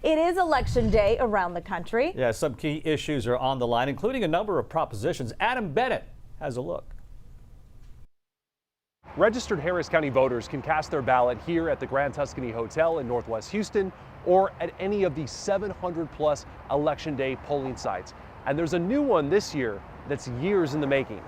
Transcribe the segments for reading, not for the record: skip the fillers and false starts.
It is election day around the country. Yeah, some key issues are on the line, including a number of propositions. Adam Bennett has a look. Registered Harris County voters can cast their ballot here at the Grand Tuscany Hotel in Northwest Houston or at any of the 700 plus election day polling sites. And there's a new one this year that's years in the making.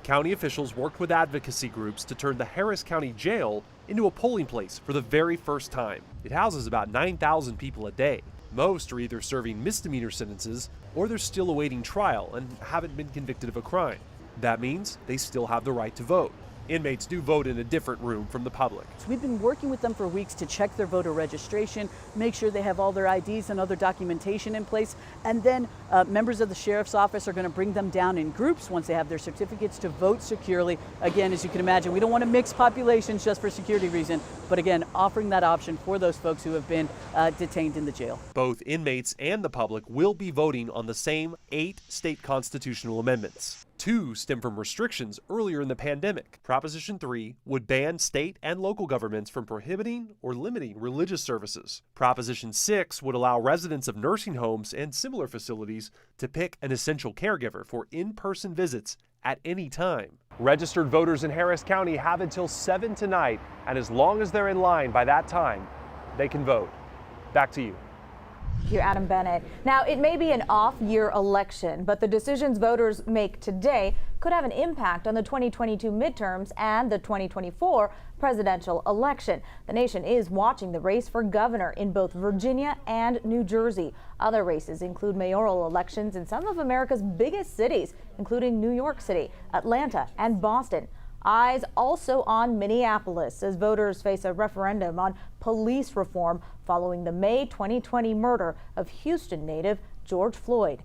County officials worked with advocacy groups to turn the Harris County Jail into a polling place for the very first time. It houses about 9,000 people a day. Most are either serving misdemeanor sentences or they're still awaiting trial and haven't been convicted of a crime. That means they still have the right to vote. Inmates do vote in a different room from the public. So we've been working with them for weeks to check their voter registration, make sure they have all their IDs and other documentation in place, and then members of the sheriff's office are going to bring them down in groups once they have their certificates to vote securely. Again, as you can imagine, we don't want to mix populations just for security reason, but again, offering that option for those folks who have been detained in the jail. Both inmates and the public will be voting on the same 8 state constitutional amendments. 2 stem from restrictions earlier in the pandemic. Proposition 3 would ban state and local governments from prohibiting or limiting religious services. Proposition 6 would allow residents of nursing homes and similar facilities to pick an essential caregiver for in-person visits at any time. Registered voters in Harris County have until 7 tonight, and as long as they're in line by that time, they can vote. Back to you. Here, Adam Bennett. Now, it may be an off-year election, but the decisions voters make today could have an impact on the 2022 midterms and the 2024 presidential election. The nation is watching the race for governor in both Virginia and New Jersey. Other races include mayoral elections in some of America's biggest cities, including New York City, Atlanta, and Boston. Eyes also on Minneapolis as voters face a referendum on police reform following the May 2020 murder of Houston native George Floyd.